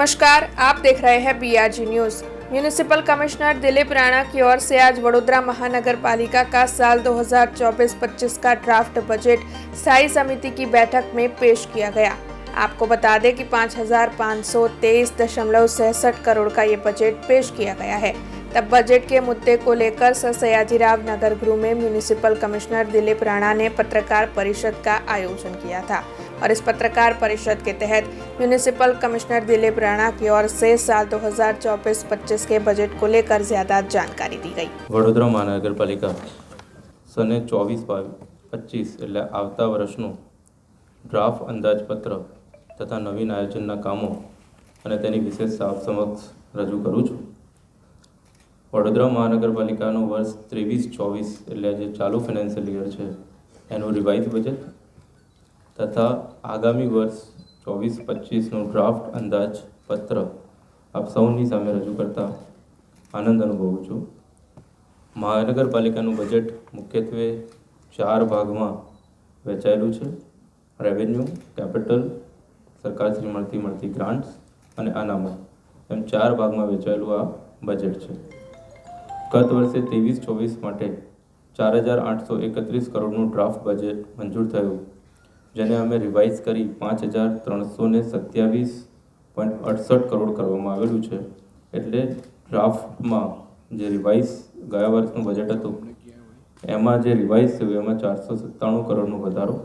नमस्कार, आप देख रहे हैं BRG news. Municipal commissioner Dilip Rana की ओर से आज वडोदरा महानगर पालिका का साल 2024-25 का ड्राफ्ट बजट स्थायी समिति की बैठक में पेश किया गया। आपको बता दें कि 5,523.67 करोड़ का ये बजट पेश किया गया है। तब बजट के मुद्दे को लेकर सर सयाजीराव नगर गृह में म्यूनिसिपल कमिश्नर दिलीप राणा ने पत्रकार परिषद का आयोजन किया था और इस पत्रकार परिषद के तहत म्यूनिसिपल कमिश्नर दिलीप राणा की ओर से साल 2024-25 के बजट को लेकर ज्यादा जानकारी दी गई। वडोदरा महानगरपालिका सने 24-25 એટલે આવતા વર્ષનું ડ્રાફ્ટ અંદાજપત્ર તથા નવીન આયોજનના કામો અને તેની વિશેષ સાફ સમક્ષ રજૂ કરું છું। વડોદરા મહાનગરપાલિકાનું વર્ષ 23-24 એટલે જે ચાલુ ફાઇનાન્શિયલ યર છે એનું રિવાઇઝ બજેટ તથા આગામી વર્ષ 24-25નું ડ્રાફ્ટ અંદાજપત્ર આપ સૌની સામે રજૂ કરતા આનંદ અનુભવું છું। મહાનગરપાલિકાનું બજેટ મુખ્યત્વે 4 ભાગમાં વહેંચાયેલું છે। રેવન્યુ, કેપિટલ, સરકારશ્રી મળતી ગ્રાન્ટ્સ અને અનામત એમ 4 ભાગમાં વહેંચાયેલું આ બજેટ છે। ગત વર્ષે 23-24 માટે 4,831 કરોડનું ડ્રાફ્ટ બજેટ મંજૂર થયું, જેને અમે રિવાઇઝ કરી 5,327.68 કરોડ કરવામાં આવેલું છે। એટલે ડ્રાફ્ટમાં જે રિવાઇઝ ગયા વર્ષનું બજેટ હતું એમાં જે રિવાઇઝ થયું એમાં 497 કરોડનો વધારો,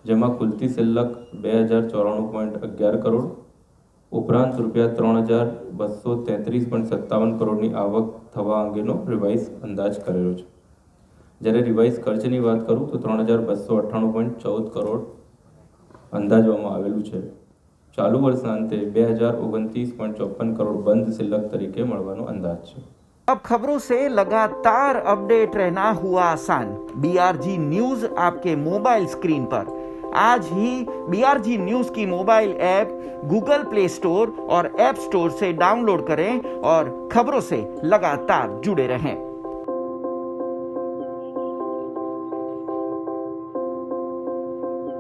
જેમાં કુલતી શિલ્લક 2,094.11 કરોડ ઉપરાંત રૂપિયા 3,233.57 કરોડની આવક થવા અંગેનો રિવાઇઝ અંદાજ કરેલો છે। જ્યારે રિવાઇઝ ખર્ચની વાત કરું તો 3,298.14 કરોડ અંદાજવામાં આવેલું છે। ચાલુ વર્ષના અંતે 2,029.54 કરોડ બંધ શિલ્લક તરીકે મળવાનો અંદાજ છે। अब खबरों से लगातार अपडेट रहना हुआ आसान। बीआरजी न्यूज आपके मोबाइल स्क्रीन पर। आज ही बीआरजी न्यूज की mobile app Google play store और ऐप स्टोर से डाउनलोड करें और खबरों से लगातार जुड़े रहें।